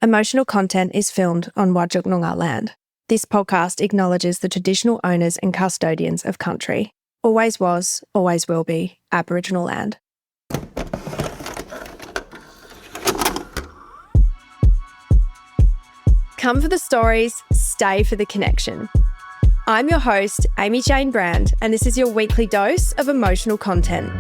Emotional content is filmed on Whadjuk Noongar land. This podcast acknowledges the traditional owners and custodians of country. Always was, always will be, Aboriginal land. Come for the stories, stay for the connection. I'm your host, Amy Jane Brand, and this is your weekly dose of emotional content.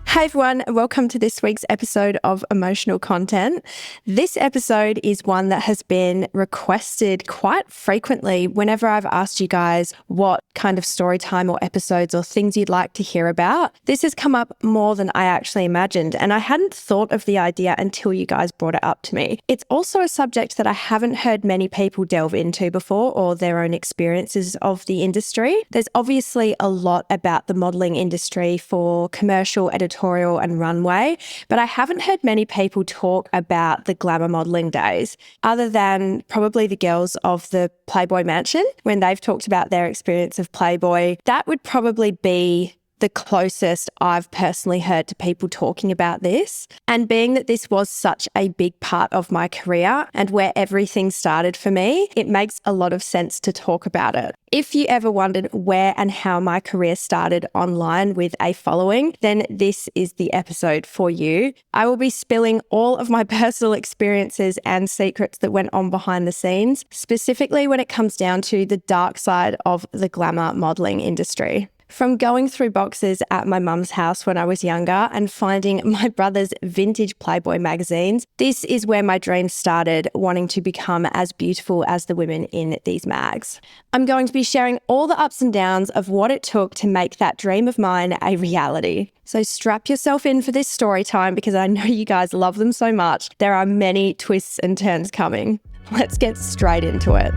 Hey everyone, welcome to this week's episode of Emotional Content. This episode is one that has been requested quite frequently whenever I've asked you guys what kind of story time or episodes or things you'd like to hear about. This has come up more than I actually imagined, and I hadn't thought of the idea until you guys brought it up to me. It's also a subject that I haven't heard many people delve into before or their own experiences of the industry. There's obviously a lot about the modelling industry for commercial, editorial and runway, but I haven't heard many people talk about the glamour modelling days, other than probably the girls of the Playboy Mansion when they've talked about their experience of Playboy. That would probably be the closest I've personally heard to people talking about this. And being that this was such a big part of my career and where everything started for me, it makes a lot of sense to talk about it. If you ever wondered where and how my career started online with a following, then this is the episode for you. I will be spilling all of my personal experiences and secrets that went on behind the scenes, specifically when it comes down to the dark side of the glamour modelling industry. From going through boxes at my mum's house when I was younger and finding my brother's vintage Playboy magazines, this is where my dreams started, wanting to become as beautiful as the women in these mags. I'm going to be sharing all the ups and downs of what it took to make that dream of mine a reality. So strap yourself in for this story time because I know you guys love them so much. There are many twists and turns coming. Let's get straight into it.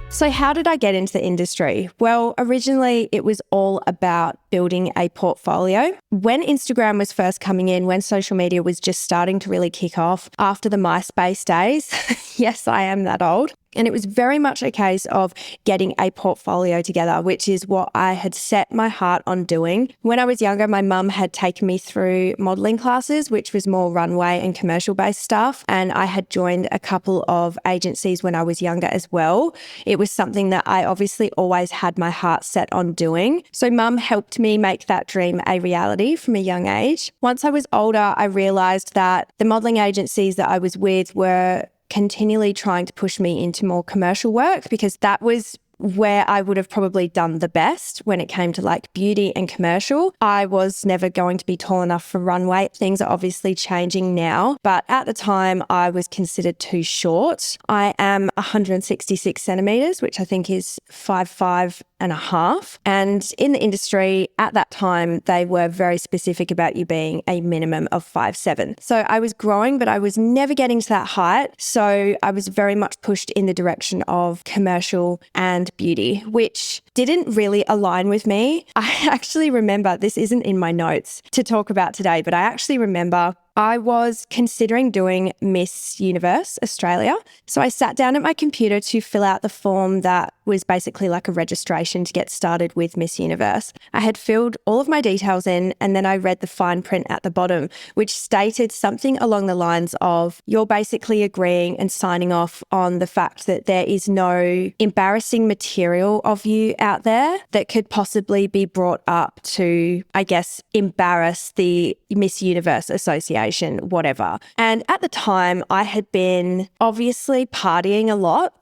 So how did I get into the industry? Well, originally it was all about building a portfolio. When Instagram was first coming in, when social media was just starting to really kick off after the MySpace days, yes, I am that old. And it was very much a case of getting a portfolio together, which is what I had set my heart on doing. When I was younger, my mum had taken me through modelling classes, which was more runway and commercial-based stuff. And I had joined a couple of agencies when I was younger as well. It was something that I obviously always had my heart set on doing. So mum helped me make that dream a reality from a young age. Once I was older, I realised that the modelling agencies that I was with were continually trying to push me into more commercial work because that was where I would have probably done the best when it came to like beauty and commercial. I was never going to be tall enough for runway. Things are obviously changing now, but at the time I was considered too short. I am 166 centimetres, which I think is 5'5" and a half. And in the industry at that time, they were very specific about you being a minimum of 5'7". So I was growing, but I was never getting to that height. So I was very much pushed in the direction of commercial and beauty, which didn't really align with me. I actually remember, this isn't in my notes to talk about today, but I actually remember I was considering doing Miss Universe Australia. So I sat down at my computer to fill out the form that was basically like a registration to get started with Miss Universe. I had filled all of my details in and then I read the fine print at the bottom, which stated something along the lines of, you're basically agreeing and signing off on the fact that there is no embarrassing material of you out there that could possibly be brought up to, I guess, embarrass the Miss Universe Association, whatever. And at the time, I had been obviously partying a lot.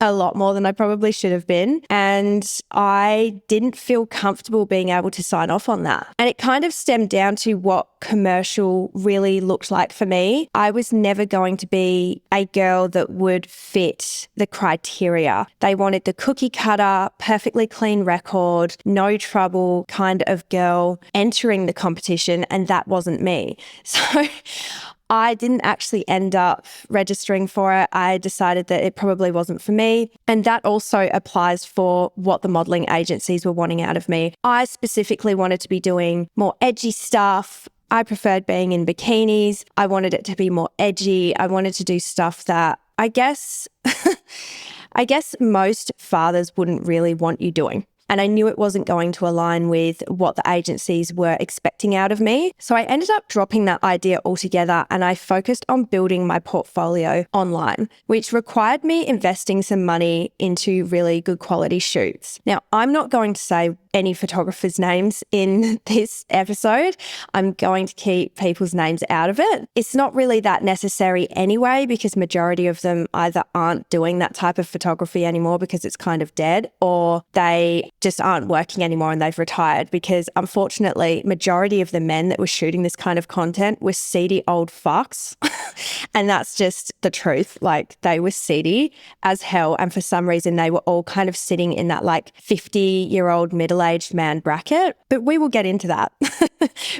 A lot more than I probably should have been. And I didn't feel comfortable being able to sign off on that. And it kind of stemmed down to what commercial really looked like for me. I was never going to be a girl that would fit the criteria. They wanted the cookie cutter, perfectly clean record, no trouble kind of girl entering the competition. And that wasn't me. So I didn't actually end up registering for it. I decided that it probably wasn't for me. And that also applies for what the modelling agencies were wanting out of me. I specifically wanted to be doing more edgy stuff. I preferred being in bikinis. I wanted it to be more edgy. I wanted to do stuff that I guess I guess most fathers wouldn't really want you doing. And I knew it wasn't going to align with what the agencies were expecting out of me. So I ended up dropping that idea altogether and I focused on building my portfolio online, which required me investing some money into really good quality shoots. Now, I'm not going to say any photographers' names in this episode. I'm going to keep people's names out of it. It's not really that necessary anyway, because majority of them either aren't doing that type of photography anymore because it's kind of dead, or they just aren't working anymore and they've retired, because unfortunately, majority of the men that were shooting this kind of content were seedy old fucks. And that's just the truth. Like, they were seedy as hell. And for some reason, they were all kind of sitting in that like 50-year-old middle-aged man bracket. But we will get into that.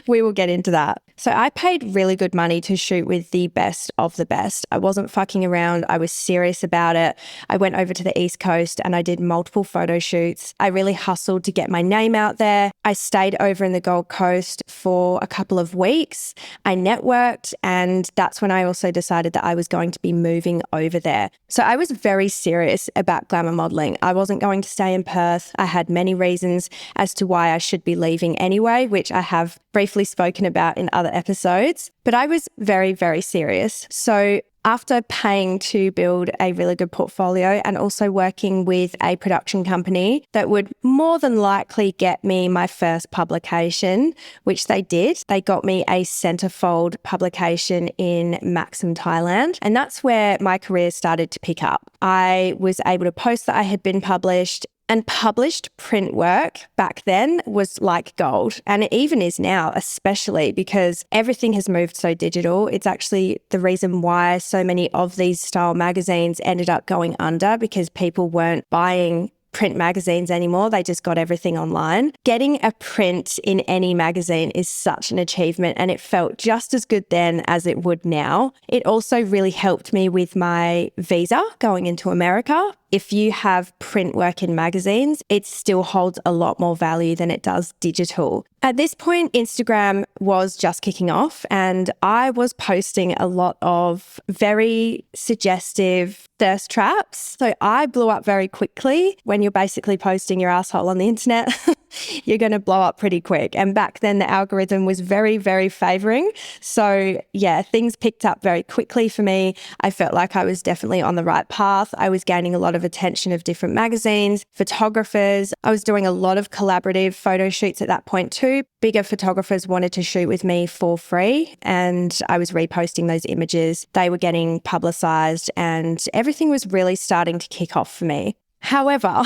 We will get into that. So I paid really good money to shoot with the best of the best. I wasn't fucking around. I was serious about it. I went over to the East Coast and I did multiple photo shoots. I really hustled to get my name out there. I stayed over in the Gold Coast for a couple of weeks. I networked, and that's when I also decided that I was going to be moving over there. So I was very serious about glamour modelling. I wasn't going to stay in Perth. I had many reasons as to why I should be leaving anyway, which I have briefly spoken about in other episodes. But I was very, very serious. So after paying to build a really good portfolio and also working with a production company that would more than likely get me my first publication, which they did, they got me a centerfold publication in Maxim, Thailand. And that's where my career started to pick up. I was able to post that I had been published. And published print work back then was like gold. And it even is now, especially because everything has moved so digital. It's actually the reason why so many of these style magazines ended up going under, because people weren't buying print magazines anymore. They just got everything online. Getting a print in any magazine is such an achievement, and it felt just as good then as it would now. It also really helped me with my visa going into America. If you have print work in magazines, it still holds a lot more value than it does digital. At this point, Instagram was just kicking off, and I was posting a lot of very suggestive thirst traps. So I blew up very quickly. When you're basically posting your asshole on the internet, you're going to blow up pretty quick. And back then the algorithm was very, very favoring. So yeah, things picked up very quickly for me. I felt like I was definitely on the right path. I was gaining a lot of attention of different magazines, photographers. I was doing a lot of collaborative photo shoots at that point too. Bigger photographers wanted to shoot with me for free, and I was reposting those images. They were getting publicized and everything was really starting to kick off for me. However,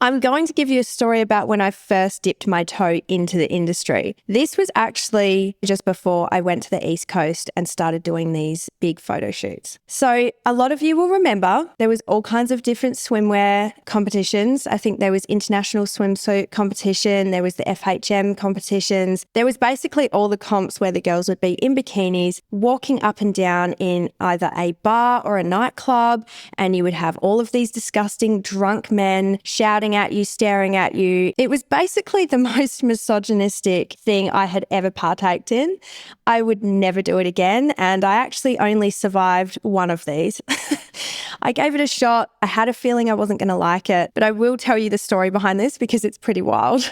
I'm going to give you a story about when I first dipped my toe into the industry. This was actually just before I went to the East Coast and started doing these big photo shoots. So a lot of you will remember there was all kinds of different swimwear competitions. I think there was international swimsuit competition. There was the FHM competitions. There was basically all the comps where the girls would be in bikinis, walking up and down in either a bar or a nightclub, and you would have all of these disgusting drunk men shouting at you, staring at you. It was basically the most misogynistic thing I had ever partaked in. I would never do it again, and I actually only survived one of these. I gave it a shot. I had a feeling I wasn't going to like it, but I will tell you the story behind this because it's pretty wild.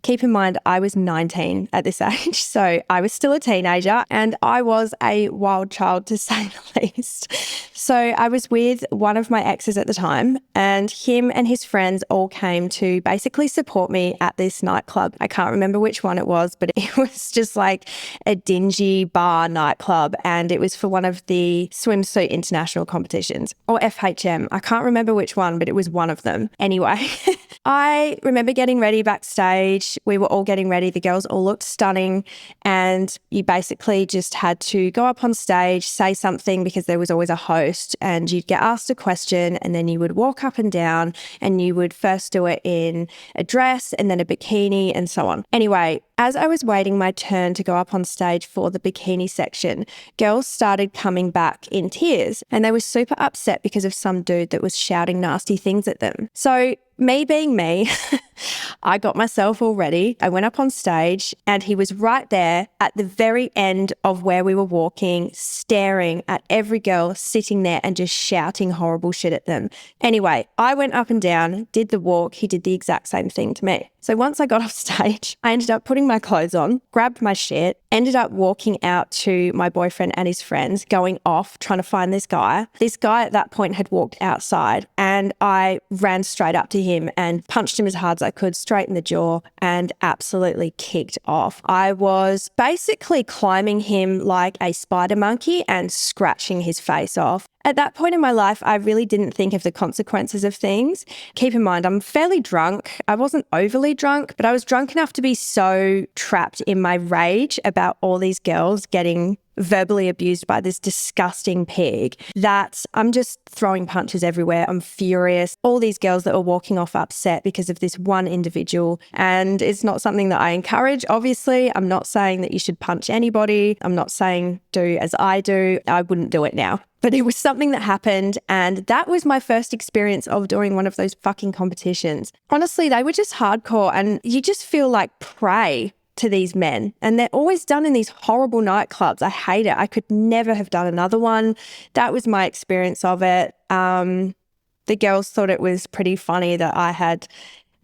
Keep in mind, I was 19 at this age, so I was still a teenager and I was a wild child to say the least. So I was with one of my exes at the time, and him and his friends all came to basically support me at this nightclub. I can't remember which one it was, but it was just like a dingy bar nightclub, and it was for one of the swimsuit international competitions, or FHM. I can't remember which one, but it was one of them. Anyway, I remember getting ready backstage. We were all getting ready. The girls all looked stunning, and you basically just had to go up on stage, say something, because there was always a host, and you'd get asked a question, and then you would walk up and down, and you would first do it in a dress and then a bikini and so on. Anyway, as I was waiting my turn to go up on stage for the bikini section, girls started coming back in tears, and they were super upset because of some dude that was shouting nasty things at them. So me being me, I got myself all ready. I went up on stage and he was right there at the very end of where we were walking, staring at every girl sitting there and just shouting horrible shit at them. Anyway, I went up and down, did the walk. He did the exact same thing to me. So once I got off stage, I ended up putting my clothes on, grabbed my shit, ended up walking out to my boyfriend and his friends, going off, trying to find this guy. This guy at that point had walked outside and I ran straight up to him and punched him as hard as I could, straight in the jaw, and absolutely kicked off. I was basically climbing him like a spider monkey and scratching his face off. At that point in my life, I really didn't think of the consequences of things. Keep in mind, I'm fairly drunk. I wasn't overly drunk, but I was drunk enough to be so trapped in my rage about all these girls getting verbally abused by this disgusting pig that I'm just throwing punches everywhere. I'm furious. All these girls that were walking off upset because of this one individual. And it's not something that I encourage, obviously. I'm not saying that you should punch anybody. I'm not saying do as I do. I wouldn't do it now. But it was something that happened, and that was my first experience of doing one of those fucking competitions. Honestly, they were just hardcore, and you just feel like prey to these men. And they're always done in these horrible nightclubs. I hate it. I could never have done another one. That was my experience of it. The girls thought it was pretty funny that I had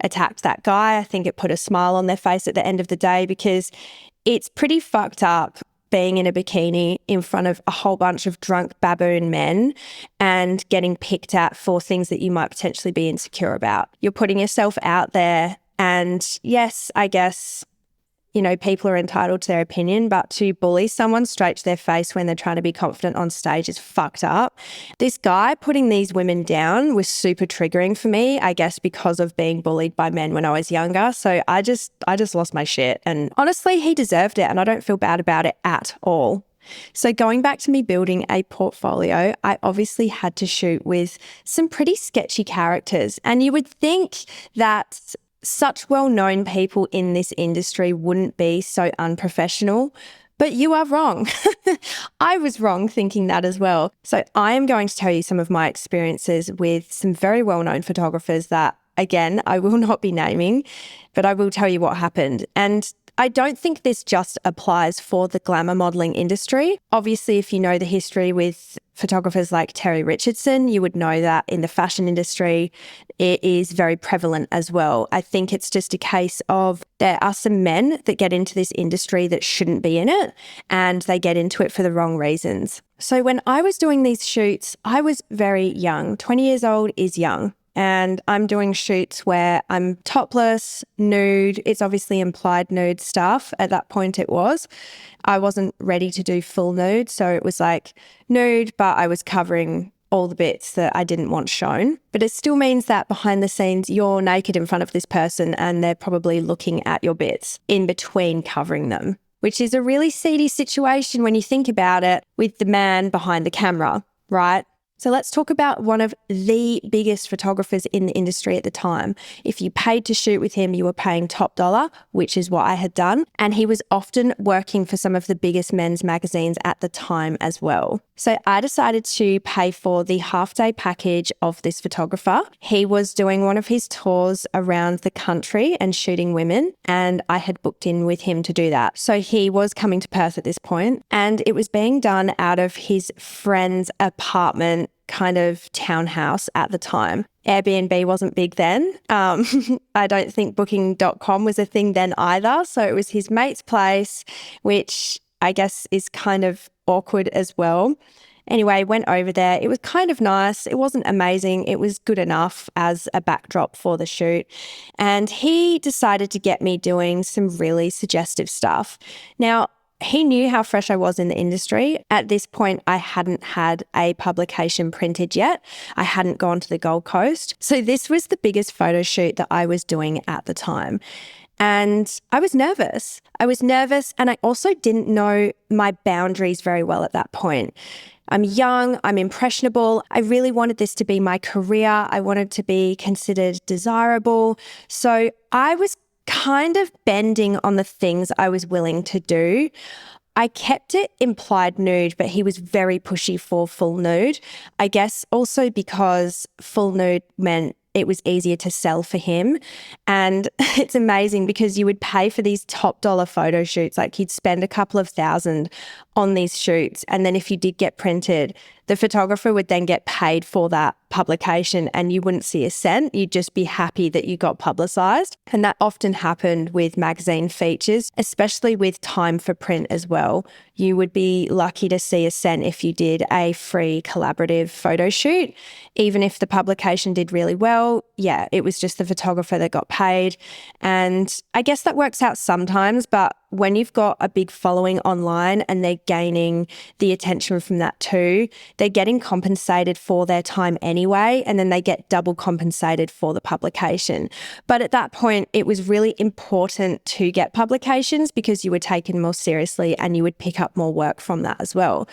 attacked that guy. I think it put a smile on their face at the end of the day, because it's pretty fucked up being in a bikini in front of a whole bunch of drunk baboon men and getting picked at for things that you might potentially be insecure about. You're putting yourself out there, and yes, I guess, you know, people are entitled to their opinion, but to bully someone straight to their face when they're trying to be confident on stage is fucked up. This guy putting these women down was super triggering for me, I guess, because of being bullied by men when I was younger. So I just lost my shit. And honestly, he deserved it, and I don't feel bad about it at all. So going back to me building a portfolio, I obviously had to shoot with some pretty sketchy characters. And you would think that such well-known people in this industry wouldn't be so unprofessional, but you are wrong. I was wrong thinking that as well. So I am going to tell you some of my experiences with some very well-known photographers that, again, I will not be naming, but I will tell you what happened. And I don't think this just applies for the glamour modelling industry. Obviously, if you know the history with photographers like Terry Richardson, you would know that in the fashion industry, it is very prevalent as well. I think it's just a case of there are some men that get into this industry that shouldn't be in it, and they get into it for the wrong reasons. So when I was doing these shoots, I was very young. 20 years old is young. And I'm doing shoots where I'm topless, nude. It's obviously implied nude stuff. At that point it was. I wasn't ready to do full nude. So it was like nude, but I was covering all the bits that I didn't want shown. But it still means that behind the scenes, you're naked in front of this person and they're probably looking at your bits in between covering them, which is a really seedy situation when you think about it with the man behind the camera, right? So let's talk about one of the biggest photographers in the industry at the time. If you paid to shoot with him, you were paying top dollar, which is what I had done. And he was often working for some of the biggest men's magazines at the time as well. So I decided to pay for the half-day package of this photographer. He was doing one of his tours around the country and shooting women, and I had booked in with him to do that. So he was coming to Perth at this point, and it was being done out of his friend's apartment kind of townhouse at the time. Airbnb wasn't big then. I don't think booking.com was a thing then either. So it was his mate's place, which I guess is kind of awkward as well. Anyway, went over there. It was kind of nice. It wasn't amazing. It was good enough as a backdrop for the shoot. And he decided to get me doing some really suggestive stuff. Now, he knew how fresh I was in the industry. At this point, I hadn't had a publication printed yet. I hadn't gone to the Gold Coast. So this was the biggest photo shoot that I was doing at the time. And I was nervous. And I also didn't know my boundaries very well at that point. I'm young, I'm impressionable. I really wanted this to be my career. I wanted to be considered desirable. So I was kind of bending on the things I was willing to do. I kept it implied nude, but he was very pushy for full nude. I guess also because full nude meant it was easier to sell for him. And it's amazing because you would pay for these top dollar photo shoots. Like you'd spend a couple of $1,000 on these shoots. And then if you did get printed, the photographer would then get paid for that publication and you wouldn't see a cent. You'd just be happy that you got publicised. And that often happened with magazine features, especially with time for print as well. You would be lucky to see a cent if you did a free collaborative photo shoot. Even if the publication did really well, yeah, it was just the photographer that got paid. And I guess that works out sometimes, but when you've got a big following online and they're gaining the attention from that too, they're getting compensated for their time anyway, and then they get double compensated for the publication. But at that point, it was really important to get publications because you were taken more seriously and you would pick up more work from that as well.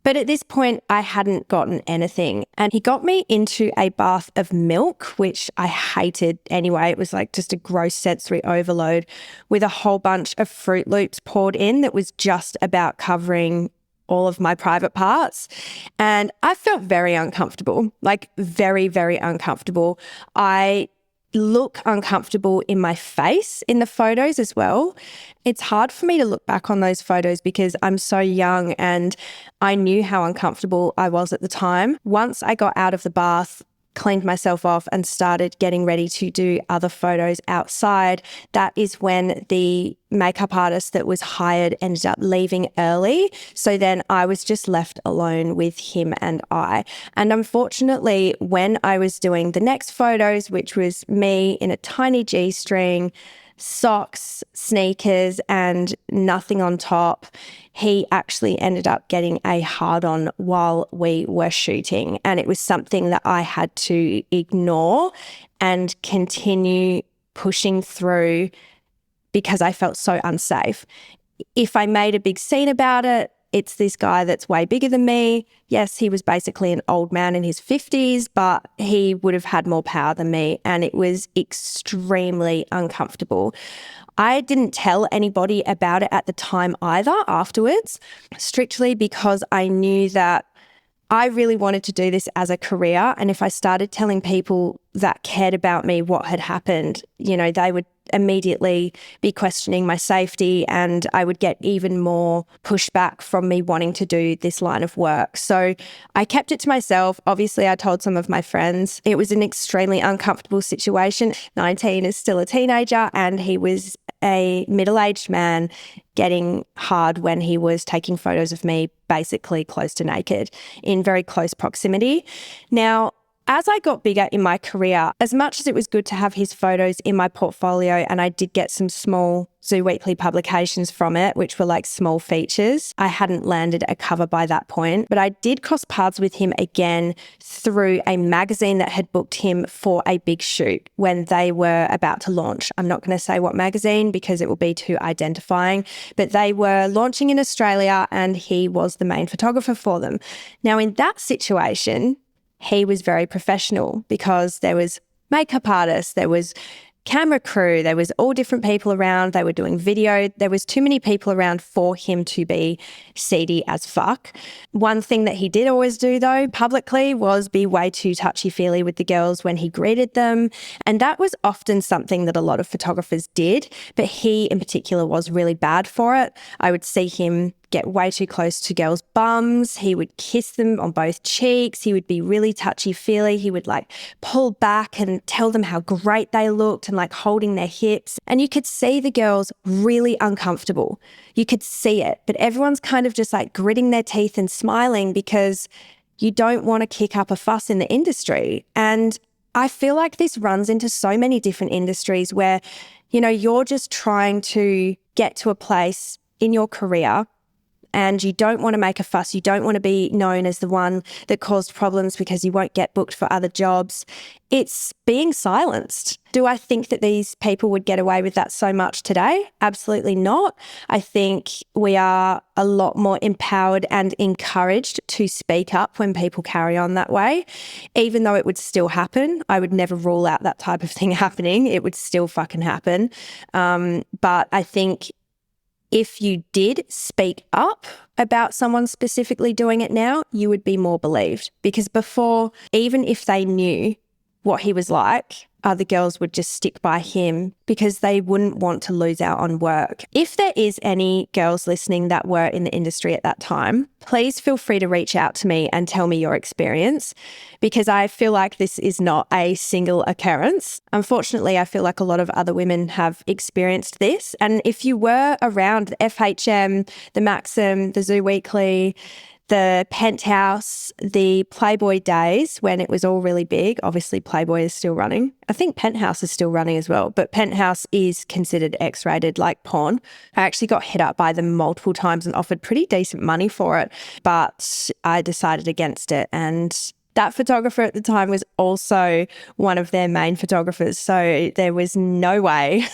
But at this point, I hadn't gotten anything. And he got me into a bath of milk, which I hated anyway. It was like just a gross sensory overload with a whole bunch of Fruit Loops poured in that was just about covering all of my private parts. And I felt very uncomfortable, like very, very uncomfortable. I look uncomfortable in my face in the photos as well. It's hard for me to look back on those photos because I'm so young and I knew how uncomfortable I was at the time. Once I got out of the bath, cleaned myself off and started getting ready to do other photos outside, that is when the makeup artist that was hired ended up leaving early. So then I was just left alone with him and I. And unfortunately, when I was doing the next photos, which was me in a tiny G-string, socks, sneakers, and nothing on top, he actually ended up getting a hard-on while we were shooting. And it was something that I had to ignore and continue pushing through because I felt so unsafe. If I made a big scene about it, it's this guy that's way bigger than me. Yes, he was basically an old man in his 50s, but he would have had more power than me, and it was extremely uncomfortable. I didn't tell anybody about it at the time either afterwards, strictly because I knew that I really wanted to do this as a career. And if I started telling people that cared about me what had happened, you know, they would immediately be questioning my safety and I would get even more pushback from me wanting to do this line of work. So I kept it to myself. Obviously, I told some of my friends. It was an extremely uncomfortable situation. 19 is still a teenager and he was a middle-aged man getting hard when he was taking photos of me basically close to naked in very close proximity. Now, as I got bigger in my career, as much as it was good to have his photos in my portfolio and I did get some small Zoo Weekly publications from it, which were like small features, I hadn't landed a cover by that point. But I did cross paths with him again through a magazine that had booked him for a big shoot when they were about to launch. I'm not going to say what magazine because it will be too identifying, but they were launching in Australia and he was the main photographer for them. Now, in that situation, he was very professional because there was makeup artists, there was camera crew, there was all different people around, they were doing video. There was too many people around for him to be seedy as fuck. One thing that he did always do though, publicly, was be way too touchy-feely with the girls when he greeted them. And that was often something that a lot of photographers did, but he in particular was really bad for it. I would see him get way too close to girls' bums. He would kiss them on both cheeks. He would be really touchy-feely. He would like pull back and tell them how great they looked and like holding their hips. And you could see the girls really uncomfortable. You could see it, but everyone's kind of just like gritting their teeth and smiling because you don't want to kick up a fuss in the industry. And I feel like this runs into so many different industries where, you know, you're just trying to get to a place in your career and you don't want to make a fuss. You don't want to be known as the one that caused problems because you won't get booked for other jobs. It's being silenced. Do I think that these people would get away with that so much today? Absolutely not. I think we are a lot more empowered and encouraged to speak up when people carry on that way. Even though it would still happen, I would never rule out that type of thing happening. It would still fucking happen. But I think if you did speak up about someone specifically doing it now, you would be more believed. Because before, even if they knew what he was like, other girls would just stick by him because they wouldn't want to lose out on work. If there is any girls listening that were in the industry at that time, please feel free to reach out to me and tell me your experience, because I feel like this is not a single occurrence. Unfortunately, I feel like a lot of other women have experienced this. And if you were around the FHM, the Maxim, the Zoo Weekly, the Penthouse, the Playboy days when it was all really big. Obviously, Playboy is still running. I think Penthouse is still running as well, but Penthouse is considered X-rated like porn. I actually got hit up by them multiple times and offered pretty decent money for it, but I decided against it. And that photographer at the time was also one of their main photographers. So there was no way,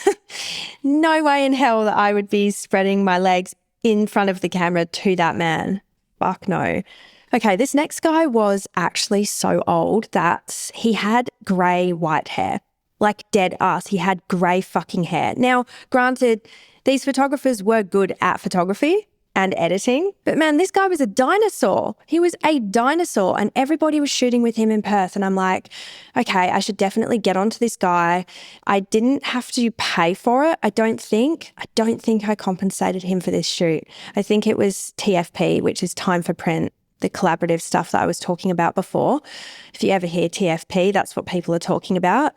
no way in hell that I would be spreading my legs in front of the camera to that man. Fuck no. Okay, this next guy was actually so old that he had grey white hair, like dead ass. He had grey fucking hair. Now, granted, these photographers were good at photography and editing, but man, this guy was a dinosaur. He was a dinosaur and everybody was shooting with him in Perth. And I'm like, okay, I should definitely get onto this guy. I didn't have to pay for it. I don't think I compensated him for this shoot. I think it was TFP, which is time for print, the collaborative stuff that I was talking about before. If you ever hear TFP, that's what people are talking about.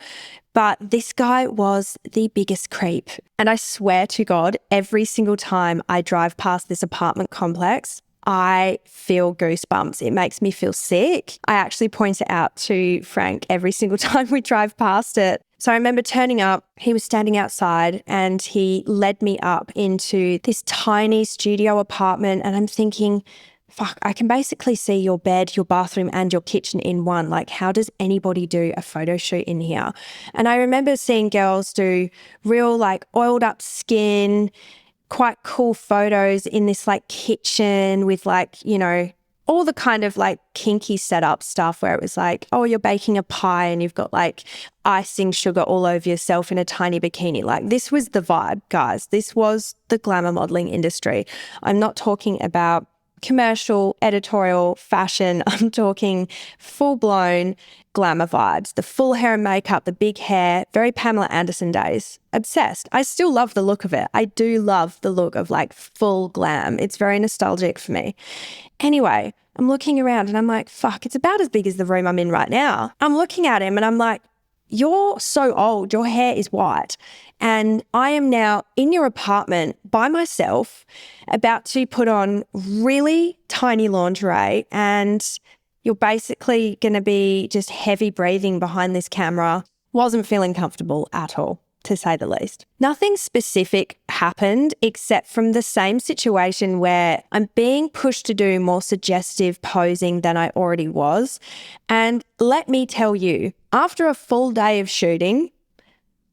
But this guy was the biggest creep. And I swear to God, every single time I drive past this apartment complex, I feel goosebumps. It makes me feel sick. I actually point it out to Frank every single time we drive past it. So I remember turning up, he was standing outside and he led me up into this tiny studio apartment, and I'm thinking, fuck, I can basically see your bed, your bathroom and your kitchen in one. Like, how does anybody do a photo shoot in here? And I remember seeing girls do real like oiled up skin, quite cool photos in this like kitchen with like, you know, all the kind of like kinky setup stuff where it was like, oh, you're baking a pie and you've got like icing sugar all over yourself in a tiny bikini. Like, this was the vibe, guys. This was the glamour modeling industry. I'm not talking about commercial, editorial, fashion. I'm talking full-blown glamour vibes, the full hair and makeup, the big hair, very Pamela Anderson days. Obsessed. I still love the look of it. I do love the look of like full glam. It's very nostalgic for me. Anyway, I'm looking around and I'm like, fuck, it's about as big as the room I'm in right now. I'm looking at him and I'm like, you're so old, your hair is white. And I am now in your apartment by myself, about to put on really tiny lingerie, and you're basically going to be just heavy breathing behind this camera. Wasn't feeling comfortable at all, to say the least. Nothing specific happened except from the same situation where I'm being pushed to do more suggestive posing than I already was. And let me tell you, after a full day of shooting,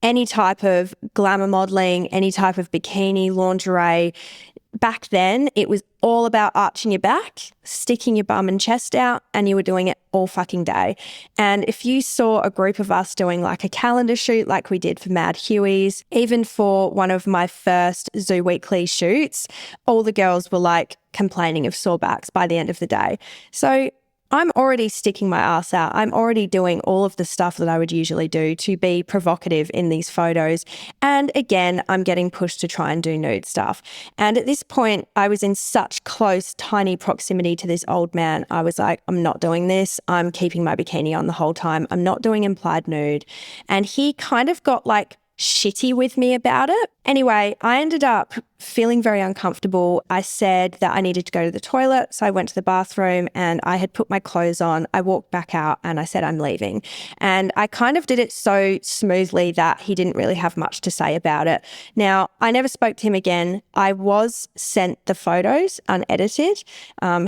any type of glamour modeling, any type of bikini, lingerie, back then it was all about arching your back, sticking your bum and chest out, and you were doing it all fucking day. And if you saw a group of us doing like a calendar shoot like we did for Mad Huey's, even for one of my first Zoo Weekly shoots, all the girls were like complaining of sore backs by the end of the day. So I'm already sticking my ass out. I'm already doing all of the stuff that I would usually do to be provocative in these photos. And again, I'm getting pushed to try and do nude stuff. And at this point, I was in such close, tiny proximity to this old man. I was like, I'm not doing this. I'm keeping my bikini on the whole time. I'm not doing implied nude. And he kind of got like shitty with me about it. Anyway, I ended up feeling very uncomfortable. I said that I needed to go to the toilet. So I went to the bathroom and I had put my clothes on. I walked back out and I said, I'm leaving. And I kind of did it so smoothly that he didn't really have much to say about it. Now, I never spoke to him again. I was sent the photos unedited.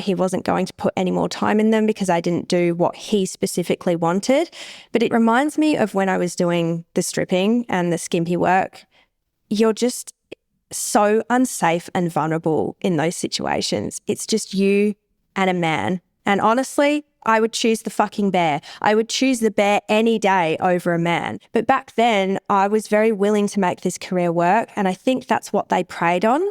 He wasn't going to put any more time in them because I didn't do what he specifically wanted. But it reminds me of when I was doing the stripping and the skimpy work. You're just so unsafe and vulnerable in those situations. It's just you and a man. And honestly, I would choose the fucking bear. I would choose the bear any day over a man. But back then, I was very willing to make this career work. And I think that's what they preyed on.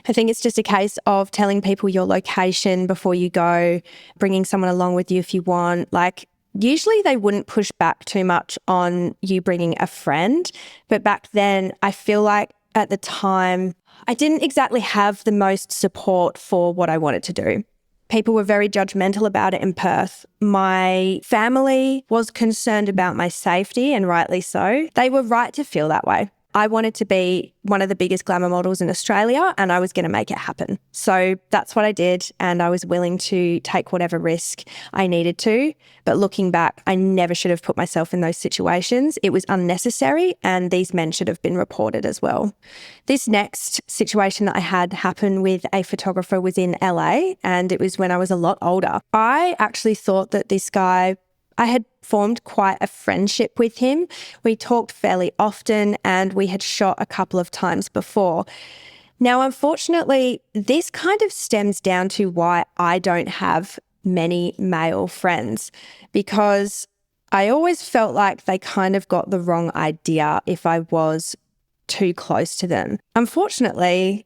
I think it's just a case of telling people your location before you go, bringing someone along with you if you want. Like, Usually they wouldn't push back too much on you bringing a friend. But back then, I feel like at the time, I didn't exactly have the most support for what I wanted to do. People were very judgmental about it in Perth. My family was concerned about my safety, and rightly so. They were right to feel that way. I wanted to be one of the biggest glamour models in Australia, and I was going to make it happen. So that's what I did, and I was willing to take whatever risk I needed to. But looking back, I never should have put myself in those situations. It was unnecessary, and these men should have been reported as well. This next situation that I had happen with a photographer was in LA, and it was when I was a lot older. I actually thought that this guy, I had formed quite a friendship with him. We talked fairly often and we had shot a couple of times before. Now, unfortunately, this kind of stems down to why I don't have many male friends, because I always felt like they kind of got the wrong idea if I was too close to them. Unfortunately,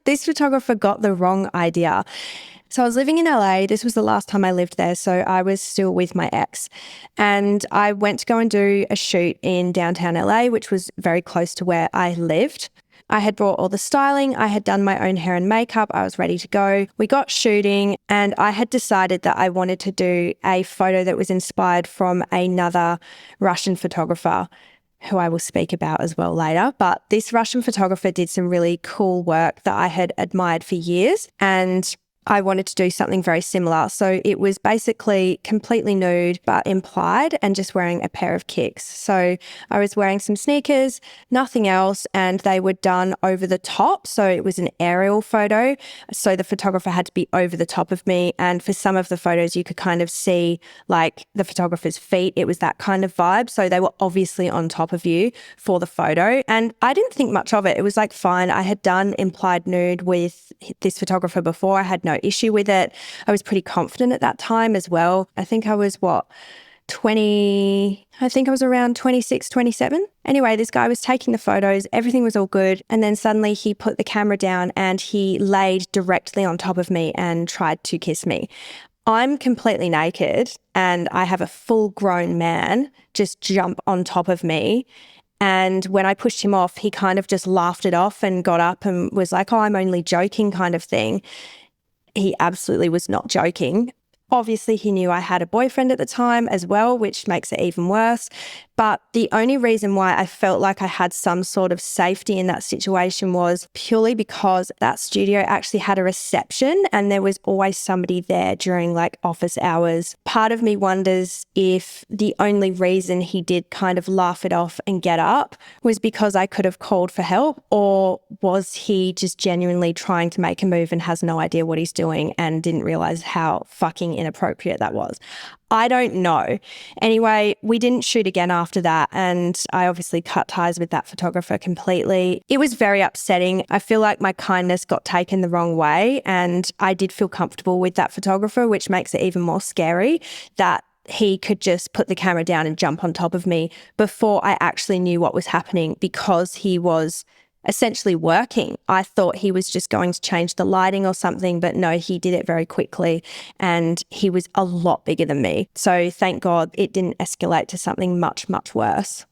this photographer got the wrong idea. So I was living in LA. This was the last time I lived there. So I was still with my ex. And I went to go and do a shoot in downtown LA, which was very close to where I lived. I had brought all the styling. I had done my own hair and makeup. I was ready to go. We got shooting and I had decided that I wanted to do a photo that was inspired from another Russian photographer who I will speak about as well later. But this Russian photographer did some really cool work that I had admired for years, and I wanted to do something very similar. So it was basically completely nude but implied and just wearing a pair of kicks. So I was wearing some sneakers, nothing else, and they were done over the top. So it was an aerial photo. So the photographer had to be over the top of me. And for some of the photos, you could kind of see like the photographer's feet. It was that kind of vibe. So they were obviously on top of you for the photo. And I didn't think much of it. It was like fine. I had done implied nude with this photographer before. I had no issue with it. I was pretty confident at that time as well. I think I was around 26, 27. Anyway, this guy was taking the photos. Everything was all good. And then suddenly he put the camera down and he laid directly on top of me and tried to kiss me. I'm completely naked and I have a full grown man just jump on top of me. And when I pushed him off, he kind of just laughed it off and got up and was like, oh, I'm only joking kind of thing. He absolutely was not joking. Obviously, he knew I had a boyfriend at the time as well, which makes it even worse. But the only reason why I felt like I had some sort of safety in that situation was purely because that studio actually had a reception and there was always somebody there during like office hours. Part of me wonders if the only reason he did kind of laugh it off and get up was because I could have called for help, or was he just genuinely trying to make a move and has no idea what he's doing and didn't realize how fucking inappropriate that was. I don't know. Anyway, we didn't shoot again after that, and I obviously cut ties with that photographer completely. It was very upsetting. I feel like my kindness got taken the wrong way, and I did feel comfortable with that photographer, which makes it even more scary that he could just put the camera down and jump on top of me before I actually knew what was happening, because he was essentially working. I thought he was just going to change the lighting or something, but no, he did it very quickly and he was a lot bigger than me. So thank God it didn't escalate to something much, much worse.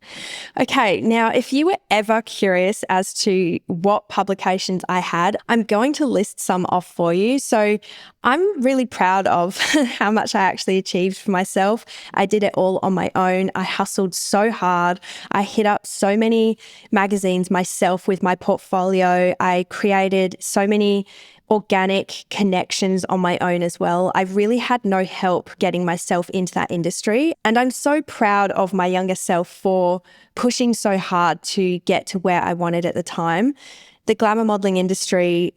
Okay, now if you were ever curious as to what publications I had, I'm going to list some off for you. So I'm really proud of how much I actually achieved for myself. I did it all on my own. I hustled so hard. I hit up so many magazines myself with my portfolio. I created so many organic connections on my own as well. I really had no help getting myself into that industry. And I'm so proud of my younger self for pushing so hard to get to where I wanted at the time. The glamour modelling industry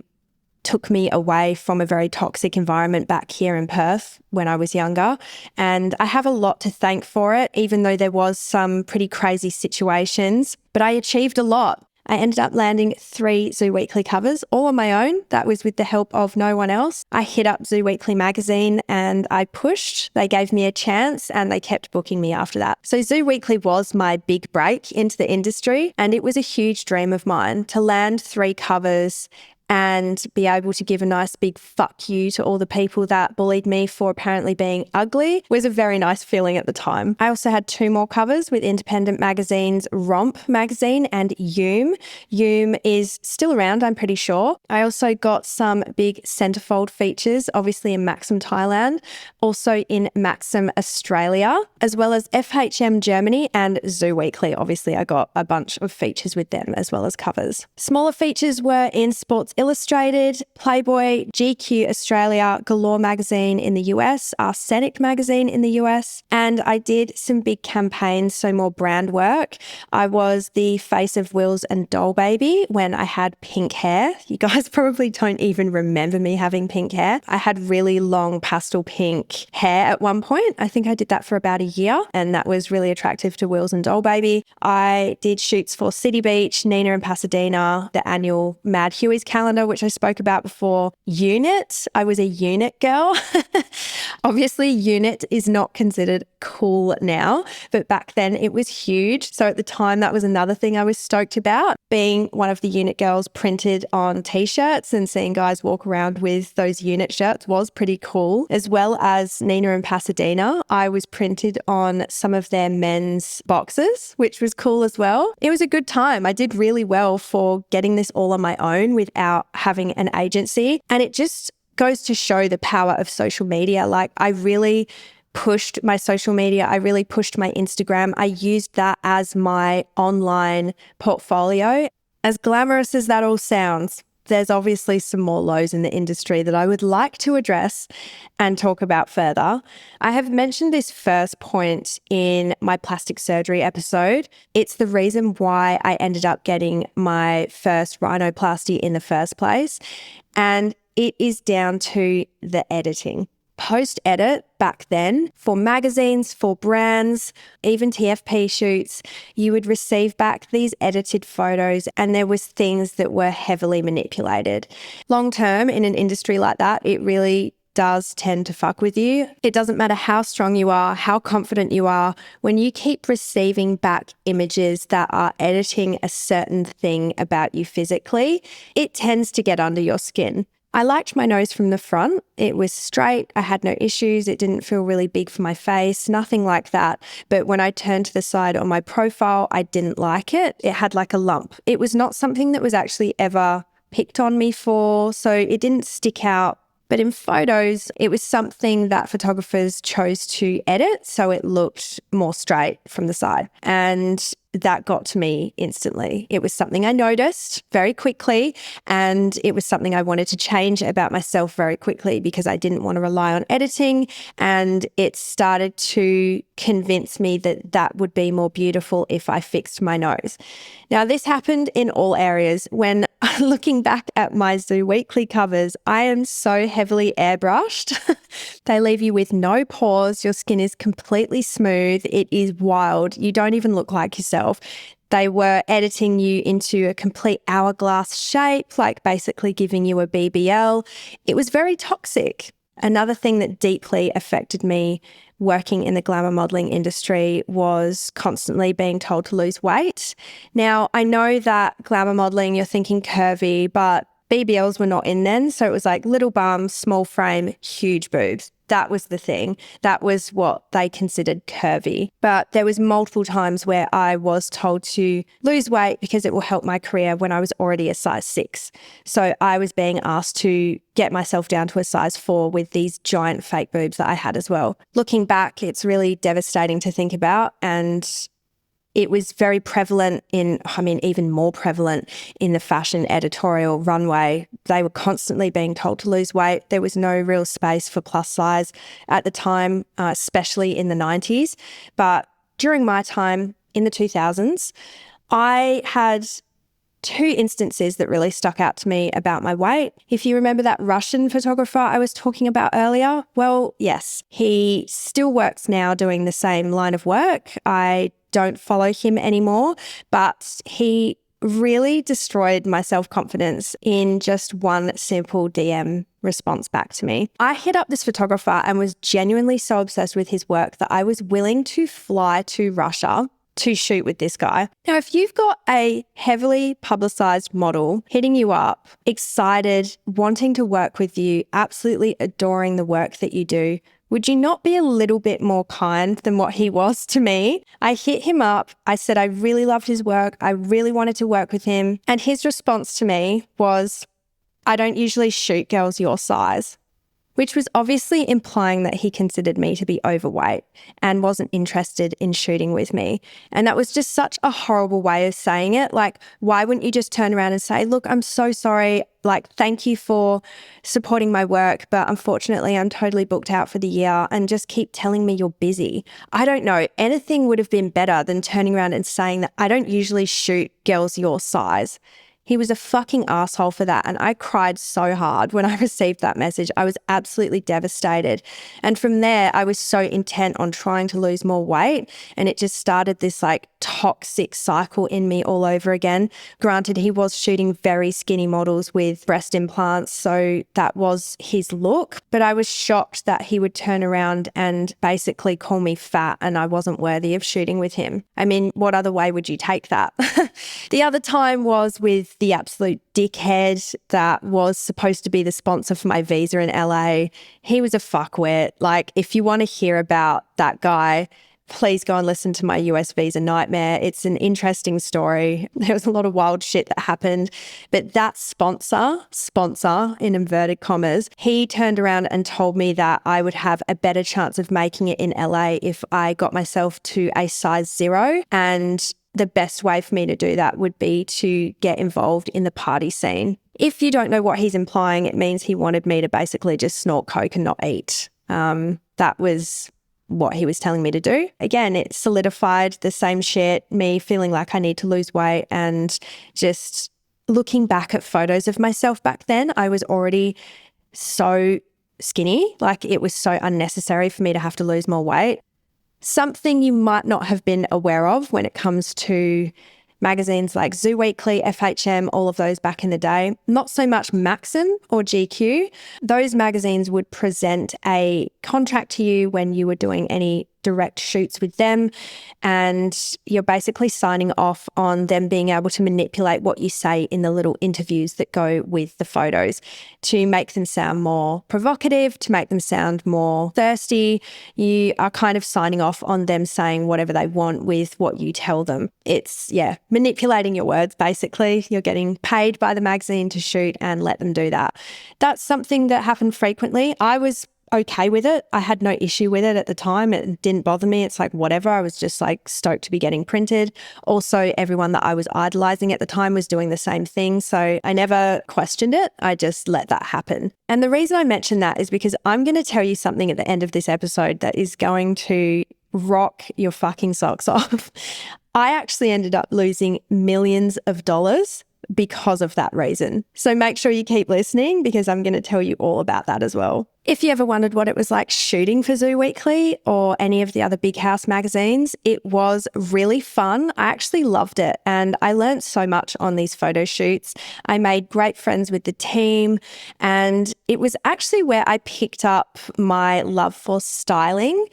took me away from a very toxic environment back here in Perth when I was younger. And I have a lot to thank for it, even though there was some pretty crazy situations, but I achieved a lot. I ended up landing 3 Zoo Weekly covers all on my own. That was with the help of no one else. I hit up Zoo Weekly magazine and I pushed. They gave me a chance and they kept booking me after that. So Zoo Weekly was my big break into the industry, and it was a huge dream of mine to land 3 covers and be able to give a nice big fuck you to all the people that bullied me for apparently being ugly was a very nice feeling at the time. I also had 2 more covers with independent magazines, Romp magazine and Yoom. Yoom is still around, I'm pretty sure. I also got some big centerfold features, obviously in Maxim Thailand, also in Maxim Australia, as well as FHM Germany and Zoo Weekly. Obviously, I got a bunch of features with them as well as covers. Smaller features were in Sports Illustrated, Playboy, GQ Australia, Glamour magazine in the US, Arsenic magazine in the US, and I did some big campaigns, so more brand work. I was the face of Wills and Doll Baby when I had pink hair. You guys probably don't even remember me having pink hair. I had really long pastel pink hair at one point. I think I did that for about a year, and that was really attractive to Wills and Doll Baby. I did shoots for City Beach, Nina and Pasadena, the annual Mad Huey's calendar, which I spoke about before. Unit, I was a unit girl. Obviously, unit is not considered cool now, but back then it was huge. So at the time, that was another thing I was stoked about. Being one of the unit girls printed on t-shirts and seeing guys walk around with those unit shirts was pretty cool. As well as Nina and Pasadena, I was printed on some of their men's boxes, which was cool as well. It was a good time. I did really well for getting this all on my own without having an agency. And it just goes to show the power of social media. Like, I really pushed my social media. I really pushed my Instagram. I used that as my online portfolio. As glamorous as that all sounds, there's obviously some more lows in the industry that I would like to address and talk about further. I have mentioned this first point in my plastic surgery episode. It's the reason why I ended up getting my first rhinoplasty in the first place. And it is down to the editing. Post-edit back then, for magazines, for brands, even TFP shoots, you would receive back these edited photos and there was things that were heavily manipulated. Long term in an industry like that, it really does tend to fuck with you. It doesn't matter how strong you are, how confident you are, when you keep receiving back images that are editing a certain thing about you physically, it tends to get under your skin. I liked my nose from the front. It was straight. I had no issues. It didn't feel really big for my face, nothing like that. But when I turned to the side on my profile, I didn't like it. It had like a lump. It was not something that was actually ever picked on me for, so it didn't stick out. But in photos, it was something that photographers chose to edit so it looked more straight from the side. And that got to me instantly. It was something I noticed very quickly, and it was something I wanted to change about myself very quickly because I didn't want to rely on editing, and it started to convince me that that would be more beautiful if I fixed my nose. Now, this happened in all areas. When looking back at my Zoo Weekly covers, I am so heavily airbrushed. They leave you with no pores. Your skin is completely smooth. It is wild. You don't even look like yourself. They were editing you into a complete hourglass shape, like basically giving you a BBL. It was very toxic. Another thing that deeply affected me working in the glamour modelling industry was constantly being told to lose weight. Now, I know that glamour modelling, you're thinking curvy, but BBLs were not in then. So it was like little bum, small frame, huge boobs. That was the thing. That was what they considered curvy. But there was multiple times where I was told to lose weight because it will help my career when I was already a size 6. So I was being asked to get myself down to a size 4 with these giant fake boobs that I had as well. Looking back, it's really devastating to think about, and it was very prevalent even more prevalent in the fashion editorial runway. They were constantly being told to lose weight. There was no real space for plus size at the time, especially in the 90s. But during my time in the 2000s, I had 2 instances that really stuck out to me about my weight. If you remember that Russian photographer I was talking about earlier, well, yes, he still works now doing the same line of work. I don't follow him anymore, but he really destroyed my self-confidence in just one simple DM response back to me. I hit up this photographer and was genuinely so obsessed with his work that I was willing to fly to Russia to shoot with this guy. Now, if you've got a heavily publicized model hitting you up, excited, wanting to work with you, absolutely adoring the work that you do, would you not be a little bit more kind than what he was to me? I hit him up. I said I really loved his work. I really wanted to work with him. And his response to me was, I don't usually shoot girls your size, which was obviously implying that he considered me to be overweight and wasn't interested in shooting with me. And that was just such a horrible way of saying it. Like, why wouldn't you just turn around and say, look, I'm so sorry. Like, thank you for supporting my work, but unfortunately I'm totally booked out for the year, and just keep telling me you're busy. I don't know. Anything would have been better than turning around and saying that I don't usually shoot girls your size. He was a fucking asshole for that. And I cried so hard when I received that message. I was absolutely devastated. And from there, I was so intent on trying to lose more weight. And it just started this like toxic cycle in me all over again. Granted, he was shooting very skinny models with breast implants, so that was his look. But I was shocked that he would turn around and basically call me fat and I wasn't worthy of shooting with him. I mean, what other way would you take that? The other time was with the absolute dickhead that was supposed to be the sponsor for my visa in LA. He was a fuckwit. Like, if you want to hear about that guy, please go and listen to my US visa nightmare. It's an interesting story. There was a lot of wild shit that happened. But that sponsor in inverted commas, he turned around and told me that I would have a better chance of making it in LA if I got myself to a size 0. And the best way for me to do that would be to get involved in the party scene. If you don't know what he's implying, it means he wanted me to basically just snort coke and not eat. That was what he was telling me to do. Again, it solidified the same shit, me feeling like I need to lose weight, and just looking back at photos of myself back then, I was already so skinny. Like, it was so unnecessary for me to have to lose more weight. Something you might not have been aware of when it comes to magazines like Zoo Weekly, FHM, all of those back in the day, not so much Maxim or GQ. Those magazines would present a contract to you when you were doing any direct shoots with them, and you're basically signing off on them being able to manipulate what you say in the little interviews that go with the photos to make them sound more provocative, to make them sound more thirsty. You are kind of signing off on them saying whatever they want with what you tell them. It's, manipulating your words, basically. You're getting paid by the magazine to shoot and let them do that. That's something that happened frequently. I was okay with it. I had no issue with it at the time. It didn't bother me. It's like, whatever. I was just like stoked to be getting printed. Also, everyone that I was idolizing at the time was doing the same thing. So I never questioned it. I just let that happen. And the reason I mention that is because I'm going to tell you something at the end of this episode that is going to rock your fucking socks off. I actually ended up losing millions of dollars because of that reason. So make sure you keep listening, because I'm going to tell you all about that as well. If you ever wondered what it was like shooting for Zoo Weekly or any of the other big house magazines, it was really fun. I actually loved it, and I learned so much on these photo shoots. I made great friends with the team, and it was actually where I picked up my love for styling.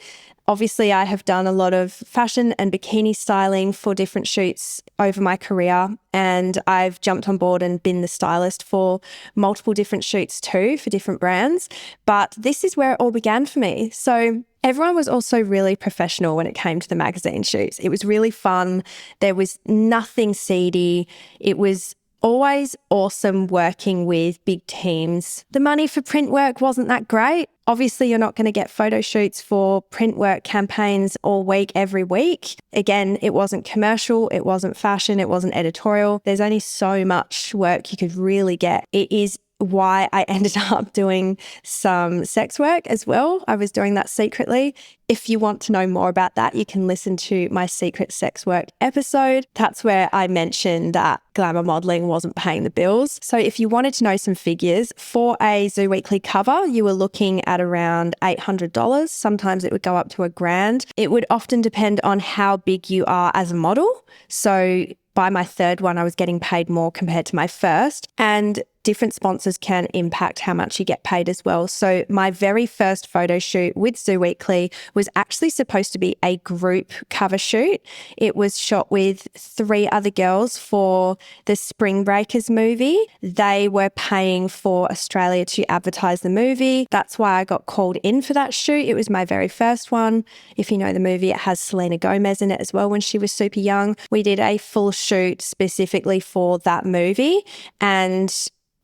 Obviously, I have done a lot of fashion and bikini styling for different shoots over my career, and I've jumped on board and been the stylist for multiple different shoots too for different brands. But this is where it all began for me. So everyone was also really professional when it came to the magazine shoots. It was really fun. There was nothing seedy. It was always awesome working with big teams. The money for print work wasn't that great. Obviously, you're not going to get photo shoots for print work campaigns all week, every week. Again, it wasn't commercial, it wasn't fashion, it wasn't editorial. There's only so much work you could really get. It is why I ended up doing some sex work as well. I was doing that secretly. If you want to know more about that, you can listen to my secret sex work episode. That's where I mentioned that glamour modelling wasn't paying the bills. So if you wanted to know some figures, for a Zoo Weekly cover, you were looking at around $800. Sometimes it would go up to $1,000. It would often depend on how big you are as a model. So by my third one, I was getting paid more compared to my first. And different sponsors can impact how much you get paid as well. So my very first photo shoot with Zoo Weekly was actually supposed to be a group cover shoot. It was shot with 3 other girls for the Spring Breakers movie. They were paying for Australia to advertise the movie. That's why I got called in for that shoot. It was my very first one. If you know the movie, it has Selena Gomez in it as well when she was super young. We did a full shoot specifically for that movie, and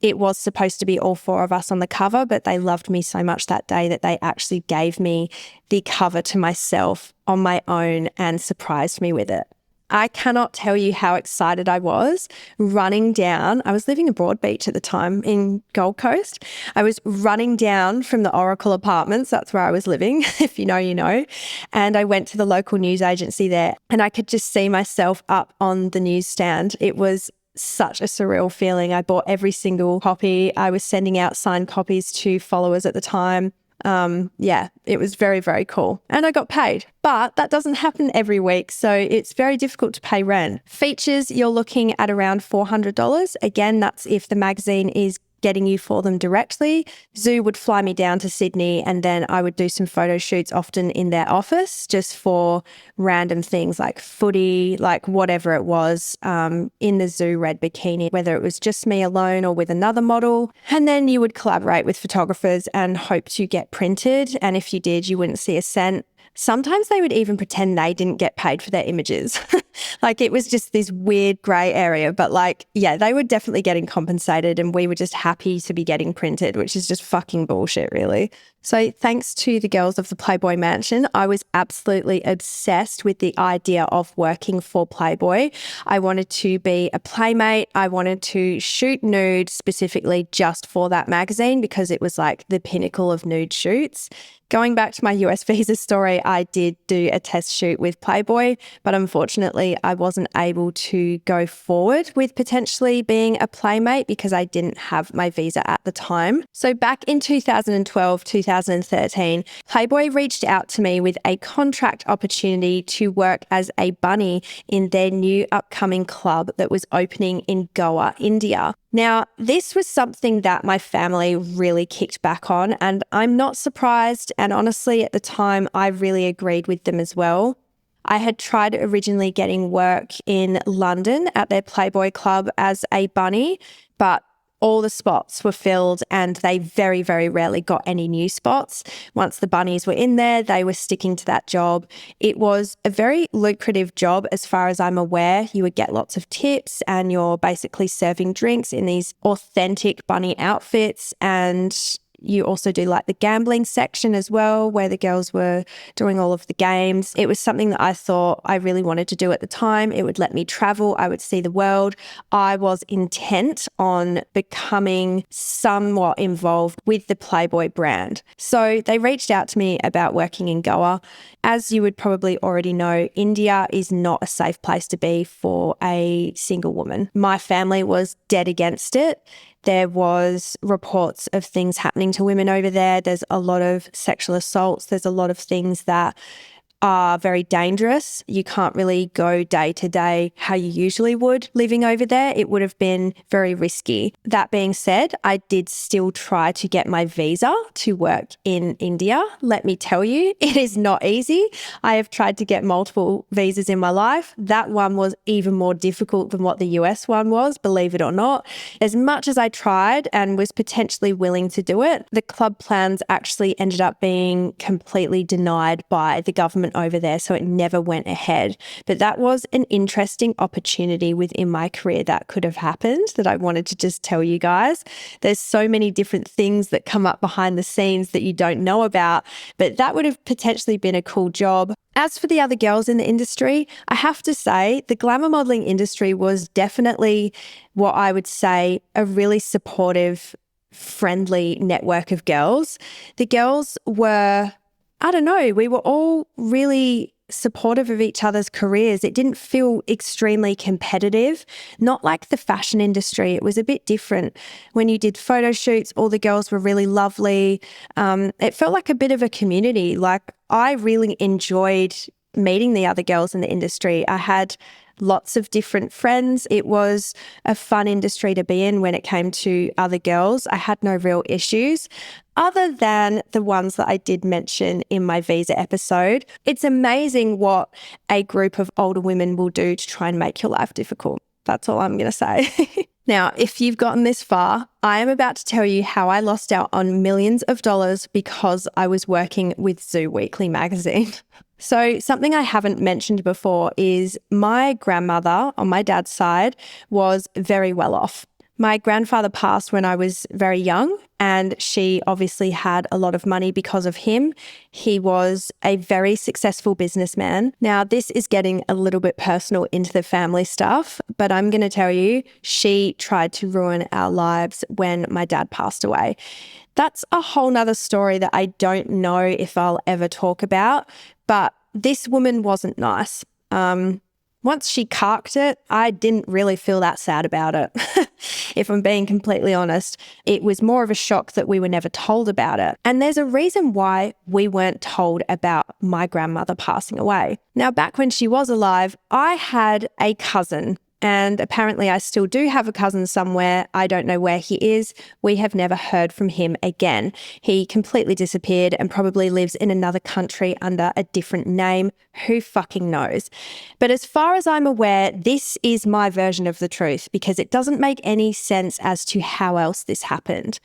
it was supposed to be all 4 of us on the cover, but they loved me so much that day that they actually gave me the cover to myself on my own and surprised me with it. I cannot tell you how excited I was running down. I was living in Broadbeach at the time in Gold Coast. I was running down from the Oracle Apartments. That's where I was living. If you know, you know. And I went to the local news agency there, and I could just see myself up on the newsstand. It was such a surreal feeling. I bought every single copy. I was sending out signed copies to followers at the time. It was very, very cool. And I got paid, but that doesn't happen every week. So it's very difficult to pay rent. Features, you're looking at around $400. Again, that's if the magazine is getting you for them directly. Zoo would fly me down to Sydney, and then I would do some photo shoots often in their office just for random things like footy, like whatever it was, in the Zoo red bikini, whether it was just me alone or with another model. And then you would collaborate with photographers and hope to get printed. And if you did, you wouldn't see a cent. Sometimes they would even pretend they didn't get paid for their images. Like it was just this weird grey area. But they were definitely getting compensated, and we were just happy to be getting printed, which is just fucking bullshit, really. So thanks to the girls of the Playboy Mansion, I was absolutely obsessed with the idea of working for Playboy. I wanted to be a playmate. I wanted to shoot nude specifically just for that magazine because it was like the pinnacle of nude shoots. Going back to my US visa story, I did do a test shoot with Playboy, but unfortunately I wasn't able to go forward with potentially being a playmate because I didn't have my visa at the time. So back in 2012, 2013, Playboy reached out to me with a contract opportunity to work as a bunny in their new upcoming club that was opening in Goa, India. Now, this was something that my family really kicked back on, and I'm not surprised. And honestly, at the time, I really agreed with them as well. I had tried originally getting work in London at their Playboy club as a bunny, but all the spots were filled and they very, very rarely got any new spots. Once the bunnies were in there, they were sticking to that job. It was a very lucrative job as far as I'm aware. You would get lots of tips and you're basically serving drinks in these authentic bunny outfits, and you also do like the gambling section as well, where the girls were doing all of the games. It was something that I thought I really wanted to do at the time. It would let me travel. I would see the world. I was intent on becoming somewhat involved with the Playboy brand. So they reached out to me about working in Goa. As you would probably already know, India is not a safe place to be for a single woman. My family was dead against it. There was reports of things happening to women over there. There's a lot of sexual assaults. There's a lot of things that are very dangerous. You can't really go day to day how you usually would living over there. It would have been very risky. That being said, I did still try to get my visa to work in India. Let me tell you, it is not easy. I have tried to get multiple visas in my life. That one was even more difficult than what the US one was, believe it or not. As much as I tried and was potentially willing to do it, the club plans actually ended up being completely denied by the government over there, so it never went ahead. But that was an interesting opportunity within my career that could have happened that I wanted to just tell you guys. There's so many different things that come up behind the scenes that you don't know about, but that would have potentially been a cool job. As for the other girls in the industry, I have to say the glamour modeling industry was definitely what I would say a really supportive, friendly network of girls. The girls were, I don't know, we were all really supportive of each other's careers. It didn't feel extremely competitive, not like the fashion industry. It was a bit different. When you did photo shoots, all the girls were really lovely. It felt like a bit of a community. Like I really enjoyed meeting the other girls in the industry. I had lots of different friends. It was a fun industry to be in when it came to other girls. I had no real issues other than the ones that I did mention in my visa episode. It's amazing what a group of older women will do to try and make your life difficult. That's all I'm going to say. Now, if you've gotten this far, I am about to tell you how I lost out on millions of dollars because I was working with Zoo Weekly magazine. So something I haven't mentioned before is my grandmother on my dad's side was very well off. My grandfather passed when I was very young, and she obviously had a lot of money because of him. He was a very successful businessman. Now, this is getting a little bit personal into the family stuff, but I'm going to tell you, she tried to ruin our lives when my dad passed away. That's a whole nother story that I don't know if I'll ever talk about, but this woman wasn't nice. Once she carked it, I didn't really feel that sad about it. If I'm being completely honest, it was more of a shock that we were never told about it. And there's a reason why we weren't told about my grandmother passing away. Now, back when she was alive, I had a cousin. And apparently I still do have a cousin somewhere. I don't know where he is. We have never heard from him again. He completely disappeared and probably lives in another country under a different name. Who fucking knows? But as far as I'm aware, this is my version of the truth because it doesn't make any sense as to how else this happened.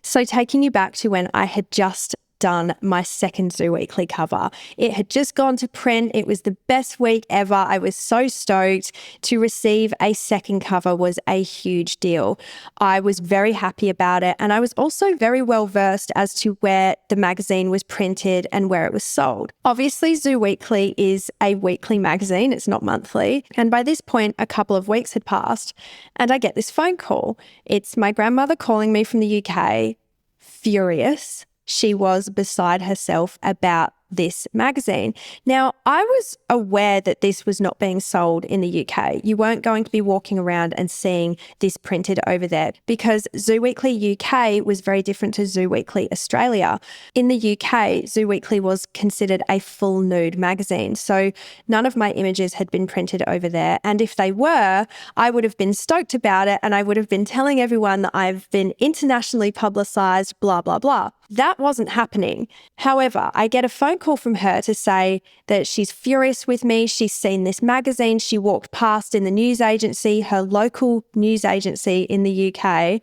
So taking you back to when I had just done my second Zoo Weekly cover. It had just gone to print. It was the best week ever. I was so stoked. To receive a second cover was a huge deal. I was very happy about it, and I was also very well versed as to where the magazine was printed and where it was sold. Obviously, Zoo Weekly is a weekly magazine. It's not monthly. And by this point, a couple of weeks had passed, and I get this phone call. It's my grandmother calling me from the UK, furious. She was beside herself about this magazine. Now, I was aware that this was not being sold in the UK. You weren't going to be walking around and seeing this printed over there because Zoo Weekly UK was very different to Zoo Weekly Australia. In the UK, Zoo Weekly was considered a full nude magazine, so none of my images had been printed over there. And if they were, I would have been stoked about it and I would have been telling everyone that I've been internationally publicised, blah, blah, blah. That wasn't happening. However, I get a phone call from her to say that she's furious with me. She's seen this magazine. She walked past in the news agency, her local news agency in the UK,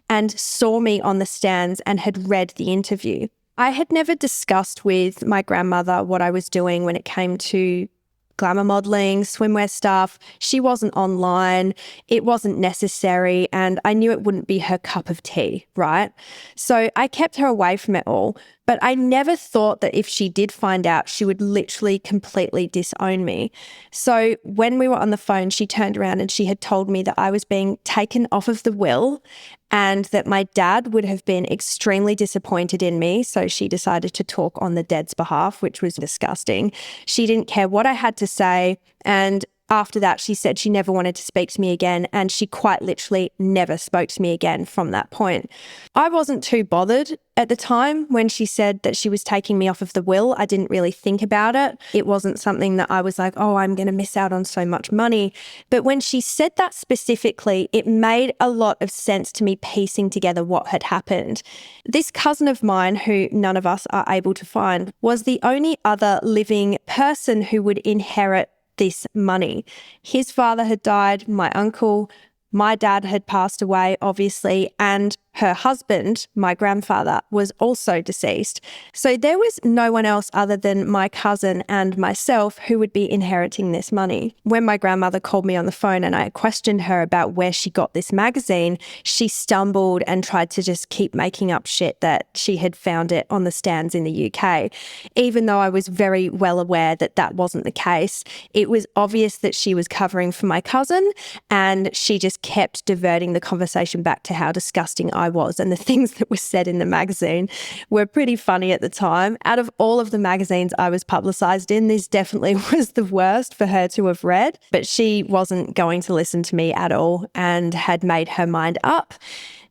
and saw me on the stands and had read the interview. I had never discussed with my grandmother what I was doing when it came to glamour modeling, swimwear stuff. She wasn't online. It wasn't necessary. And I knew it wouldn't be her cup of tea, right? So I kept her away from it all. But I never thought that if she did find out, she would literally completely disown me. So when we were on the phone, she turned around and she had told me that I was being taken off of the will and that my dad would have been extremely disappointed in me. So she decided to talk on the dead's behalf, which was disgusting. She didn't care what I had to say. And after that, she said she never wanted to speak to me again, and she quite literally never spoke to me again from that point. I wasn't too bothered at the time when she said that she was taking me off of the will. I didn't really think about it. It wasn't something that I was like, oh, I'm going to miss out on so much money. But when she said that specifically, it made a lot of sense to me piecing together what had happened. This cousin of mine, who none of us are able to find, was the only other living person who would inherit this money. His father had died, my uncle, my dad had passed away, obviously, and her husband, my grandfather, was also deceased. So there was no one else other than my cousin and myself who would be inheriting this money. When my grandmother called me on the phone and I questioned her about where she got this magazine, she stumbled and tried to just keep making up shit that she had found it on the stands in the UK. Even though I was very well aware that that wasn't the case, it was obvious that she was covering for my cousin, and she just kept diverting the conversation back to how disgusting I was, and the things that were said in the magazine were pretty funny at the time. Out of all of the magazines I was publicised in, this definitely was the worst for her to have read, but she wasn't going to listen to me at all and had made her mind up.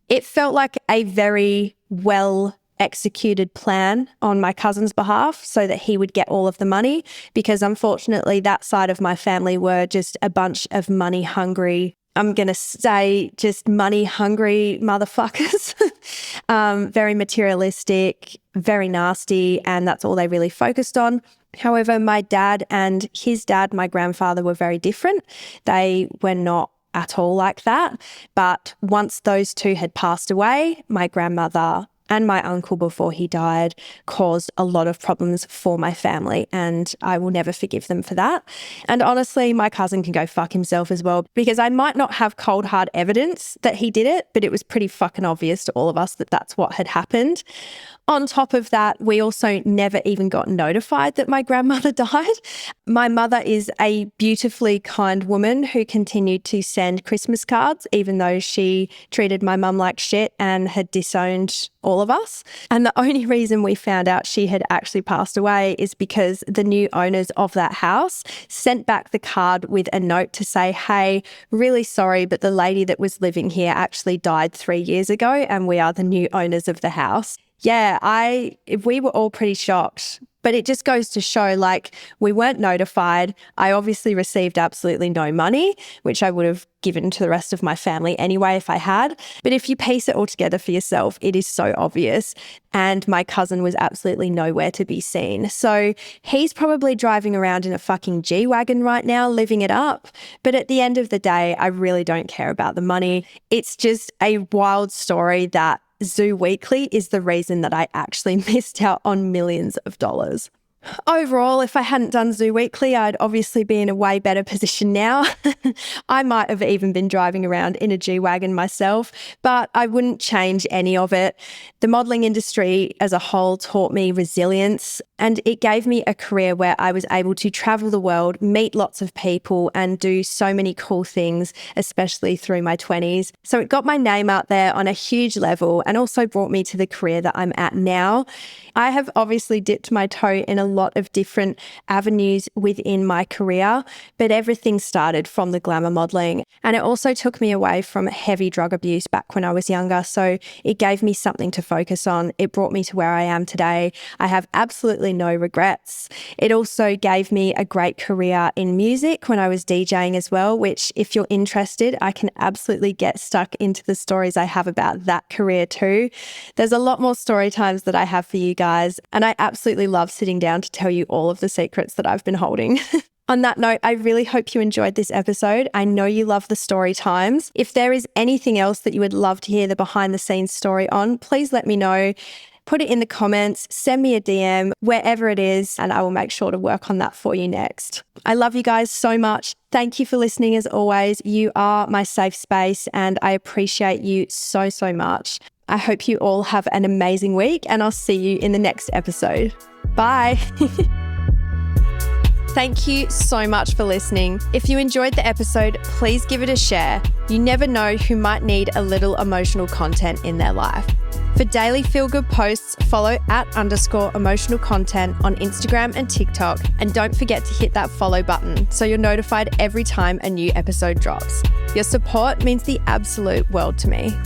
It felt like a very well executed plan on my cousin's behalf so that he would get all of the money, because unfortunately that side of my family were just a bunch of money hungry, I'm going to say just money hungry motherfuckers. Very materialistic, very nasty, and that's all they really focused on. However, my dad and his dad, my grandfather, were very different. They were not at all like that. But once those two had passed away, my grandmother and my uncle, before he died, caused a lot of problems for my family, and I will never forgive them for that. And honestly, my cousin can go fuck himself as well, because I might not have cold hard evidence that he did it, but it was pretty fucking obvious to all of us that that's what had happened. On top of that, we also never even got notified that my grandmother died. My mother is a beautifully kind woman who continued to send Christmas cards, even though she treated my mum like shit and had disowned all of us. And the only reason we found out she had actually passed away is because the new owners of that house sent back the card with a note to say, hey, really sorry, but the lady that was living here actually died 3 years ago and we are the new owners of the house. Yeah, we were all pretty shocked, but it just goes to show, like, we weren't notified. I obviously received absolutely no money, which I would have given to the rest of my family anyway if I had. But if you piece it all together for yourself, it is so obvious. And my cousin was absolutely nowhere to be seen. So he's probably driving around in a fucking G-Wagon right now, living it up. But at the end of the day, I really don't care about the money. It's just a wild story that Zoo Weekly is the reason that I actually missed out on millions of dollars. Overall, if I hadn't done Zoo Weekly, I'd obviously be in a way better position now. I might have even been driving around in a G-Wagon myself, but I wouldn't change any of it. The modelling industry as a whole taught me resilience, and it gave me a career where I was able to travel the world, meet lots of people, and do so many cool things, especially through my 20s. So it got my name out there on a huge level and also brought me to the career that I'm at now. I have obviously dipped my toe in a lot of different avenues within my career, but everything started from the glamour modelling. And it also took me away from heavy drug abuse back when I was younger. So it gave me something to focus on. It brought me to where I am today. I have absolutely no regrets. It also gave me a great career in music when I was DJing as well, which, if you're interested, I can absolutely get stuck into the stories I have about that career too. There's a lot more story times that I have for you guys, and I absolutely love sitting down to tell you all of the secrets that I've been holding. On that note, I really hope you enjoyed this episode. I know you love the story times. If there is anything else that you would love to hear the behind the scenes story on, please let me know. Put it in the comments, send me a DM, wherever it is, and I will make sure to work on that for you next. I love you guys so much. Thank you for listening as always. You are my safe space and I appreciate you so, so much. I hope you all have an amazing week and I'll see you in the next episode. Bye. Thank you so much for listening. If you enjoyed the episode, please give it a share. You never know who might need a little emotional content in their life. For daily feel-good posts, follow @_emotional content on Instagram and TikTok. And don't forget to hit that follow button so you're notified every time a new episode drops. Your support means the absolute world to me.